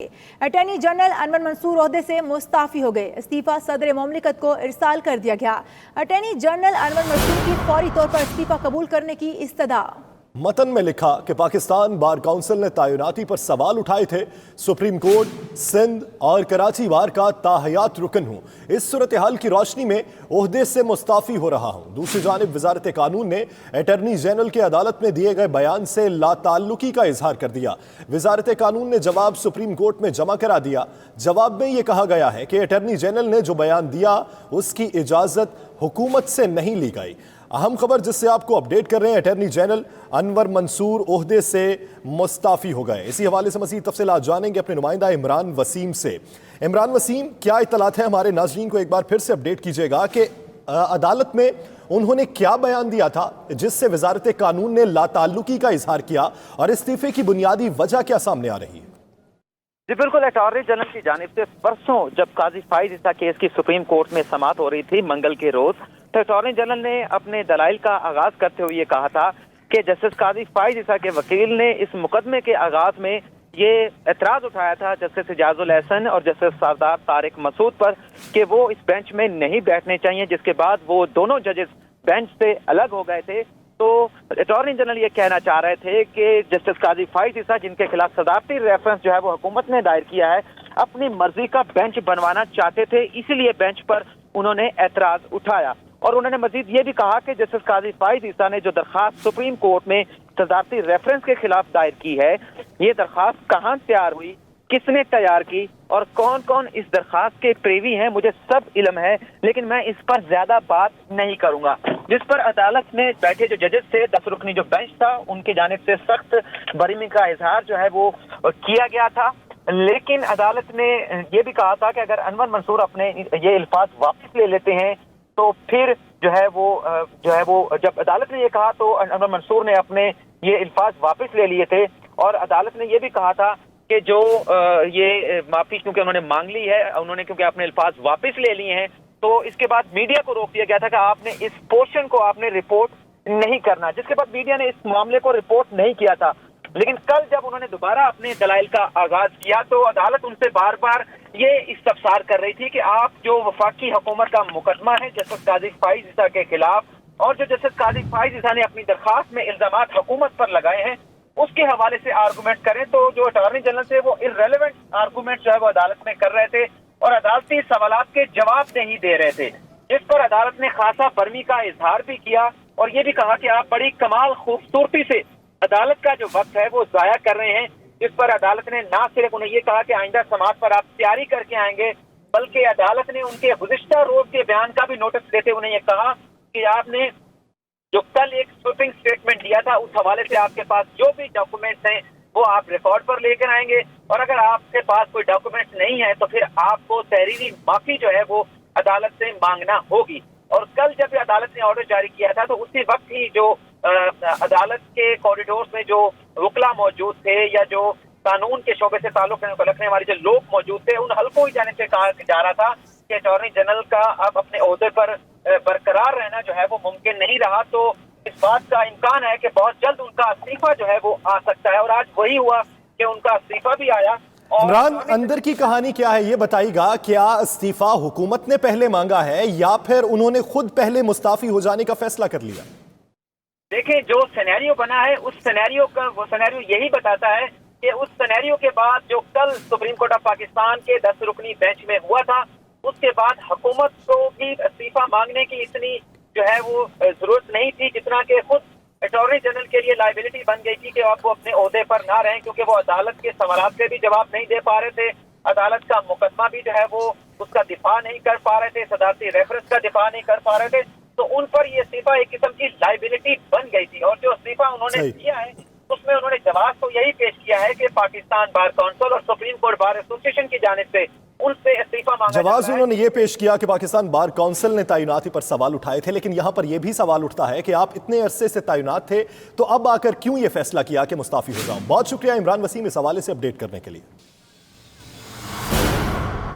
Attorney general Anwar Mansoor ओहदे से मुस्ताफी हो गए। इस्तीफा सदर मुमलिकत को इरसाल कर दिया गया। अटॉर्नी जनरल अनवर मंसूर की फौरी तौर पर इस्तीफा कबूल करने की इस्तदा। मतन में लिखा कि पाकिस्तान बार काउंसिल ने तैनाती पर सवाल उठाए थे। सुप्रीम कोर्ट, सिंध और कराची बार का ताहयात रुकन हूँ। इस सूरत हाल की रोशनी में ओहदे से मुस्ताफी हो रहा हूँ। दूसरी जानिब वजारत कानून ने अटॉर्नी जनरल के अदालत में दिए गए बयान से लाताल्लुकी का इजहार कर दिया। वजारत कानून ने जवाब सुप्रीम कोर्ट में जमा करा दिया। जवाब में यह कहा गया है कि अटॉर्नी जनरल ने जो बयान दिया उसकी इजाजत हुकूमत से नहीं ली गई। अहम खबर जिससे आपको अपडेट कर रहे हैं, अटॉर्नी जनरल अनवर मंसूर ओहदे से मुस्ताफी हो गए। इसी हवाले से मज़ीद तफसीलात जानेंगे अपने नुमाइंदा इमरान वसीम से। इमरान वसीम, क्या इत्तलात है? हमारे नाज़रीन को एक बार फिर से अपडेट कीजिएगा कि अदालत में उन्होंने क्या बयान दिया था जिससे वजारत कानून ने लाताल्लुकी का इजहार किया और इस्तीफे की बुनियादी वजह क्या सामने आ रही है? जी बिल्कुल, अटॉर्नी जनरल की जानिब से परसों जब काजी फाइज ईसा केस की सुप्रीम कोर्ट में समाअत हो रही थी मंगल के रोज, तो अटॉर्नी जनरल ने अपने दलाइल का आगाज करते हुए ये कहा था कि जस्टिस काजी फाइज ईसा के वकील ने इस मुकदमे के आगाज में ये एतराज उठाया था जस्टिस इजाजुल एहसन और जस्टिस सरदार तारिक मसूद पर कि वो इस बेंच में नहीं बैठने चाहिए, जिसके बाद वो दोनों जजेस बेंच से अलग हो गए थे। तो अटॉर्नी जनरल ये कहना चाह रहे थे कि जस्टिस काजी फाइज ईसा, जिनके खिलाफ सदारती रेफरेंस जो है वो हुकूमत ने दायर किया है, अपनी मर्जी का बेंच बनवाना चाहते थे, इसीलिए बेंच पर उन्होंने एतराज उठाया। और उन्होंने मजीद ये भी कहा कि जस्टिस काजी फाइज ईसा ने जो दरखास्त सुप्रीम कोर्ट में सदारती रेफरेंस के खिलाफ दायर की है, ये दरखास्त कहाँ तैयार हुई, किसने तैयार की और कौन कौन इस दरखास्त के प्रेवी हैं, मुझे सब इल्म है, लेकिन मैं इस पर ज्यादा बात नहीं करूंगा। जिस पर अदालत में बैठे जो जजेस थे, 10 रुकनी जो बेंच था, उनकी जानिब से सख्त बरीमी का इजहार जो है वो किया गया था। लेकिन अदालत ने ये भी कहा था कि अगर अनवर मंसूर अपने ये अल्फाज वापस ले लेते हैं तो फिर जो है वो जब अदालत ने ये कहा तो अनवर मंसूर ने अपने ये अल्फाज वापस ले लिए थे। और अदालत ने ये भी कहा था कि जो ये माफी क्योंकि उन्होंने मांग ली है, उन्होंने क्योंकि अपने अल्फाज वापस ले लिए हैं, तो इसके बाद मीडिया को रोक दिया गया था कि आपने इस पोर्शन को आपने रिपोर्ट नहीं करना, जिसके बाद मीडिया ने इस मामले को रिपोर्ट नहीं किया था। लेकिन कल जब उन्होंने दोबारा अपने दलाइल का आगाज किया तो अदालत उनसे बार बार ये इस्तफसार कर रही थी कि आप जो वफाकी हुकूमत का मुकदमा है जस्टिस काजी फाइज ईसा के खिलाफ, और जो जस्टिस काजी फाइज ईसा ने अपनी दरखास्त में इल्जामात हुकूमत पर लगाए हैं, उसके हवाले से आर्गूमेंट करें। तो जो अटॉर्नी जनरल थे वो इररेलेवेंट आर्गूमेंट जो है वो अदालत में कर रहे थे और अदालती सवालात के जवाब नहीं दे रहे थे, जिस पर अदालत ने खासा बर्मी का इजहार भी किया और ये भी कहा कि आप बड़ी कमाल खूबसूरती से अदालत का जो वक्त है वो जाया कर रहे हैं। जिस पर अदालत ने ना सिर्फ उन्हें ये कहा कि आइंदा समाज पर आप तैयारी करके आएंगे, बल्कि अदालत ने उनके गुज़िश्ता रोज के बयान का भी नोटिस देते उन्हें ये कहा कि आपने जो कल एक स्वीपिंग स्टेटमेंट दिया था, उस हवाले से आपके पास जो भी डॉक्यूमेंट्स हैं वो आप रिकॉर्ड पर लेकर आएंगे, और अगर आपके पास कोई डॉक्यूमेंट्स नहीं है तो फिर आपको तहरीरी माफी जो है वो अदालत से मांगना होगी। और कल जब अदालत ने ऑर्डर जारी किया था तो उसी वक्त ही जो अदालत के कॉरिडोर्स में जो वकला मौजूद थे या जो कानून के शोबे से ताल्लुक रखने वाले जो लोग मौजूद थे, उन हल्कों ही जाने से कहा जा रहा था कि अटॉर्नी जनरल का अब अपने ओहदे पर बरकरार रहना जो है वो मुमकिन नहीं रहा। तो इस बात का इम्कान है कि बहुत जल्द उनका इस्तीफा जो है वो आ सकता है, और आज वही हुआ कि उनका इस्तीफा भी आया। इमरान, अंदर की कहानी क्या है ये बताइएगा? क्या इस्तीफा हुकूमत ने पहले मांगा है या फिर उन्होंने खुद पहले मुस्ताफी हो जाने का फैसला कर लिया? देखिए, जो सिनेरियो बना है उस सिनेरियो का वो सिनेरियो यही बताता है कि उस सिनेरियो के बाद जो कल सुप्रीम कोर्ट ऑफ पाकिस्तान के 10 रुकनी बेंच में हुआ था, उसके बाद हुकूमत को भी इस्तीफा मांगने की इतनी जो है वो जरूरत नहीं थी जितना कि खुद अटॉर्नी जनरल के लिए लायबिलिटी बन गई थी कि आप वो अपने ओहदे पर ना रहें, क्योंकि वो अदालत के सवालात के भी जवाब नहीं दे पा रहे थे, अदालत का मुकदमा भी जो है वो उसका दिफा नहीं कर पा रहे थे, सदारती रेफरेंस का दिफा नहीं कर पा रहे थे। तो उन पर ये इस्तीफा एक किस्म की लायबिलिटी बन गई थी। और जो इस्तीफा उन्होंने किया है उसमें उन्होंने जवाब तो यही पेश किया है कि पाकिस्तान बार काउंसिल और सुप्रीम कोर्ट बार एसोसिएशन की जानिब से उनसे इस्तीफा मांगा। जवाब उन्होंने ये पेश किया कि पाकिस्तान बार काउंसिल ने तैनाती पर सवाल उठाए थे, लेकिन यहां पर यह भी सवाल उठता है कि आप इतने अरसे से तैनात थे तो अब आकर क्यों ये फैसला किया कि मुस्ताफी हो जाऊं? बहुत शुक्रिया इमरान वसीम इस हवाले से अपडेट करने के लिए।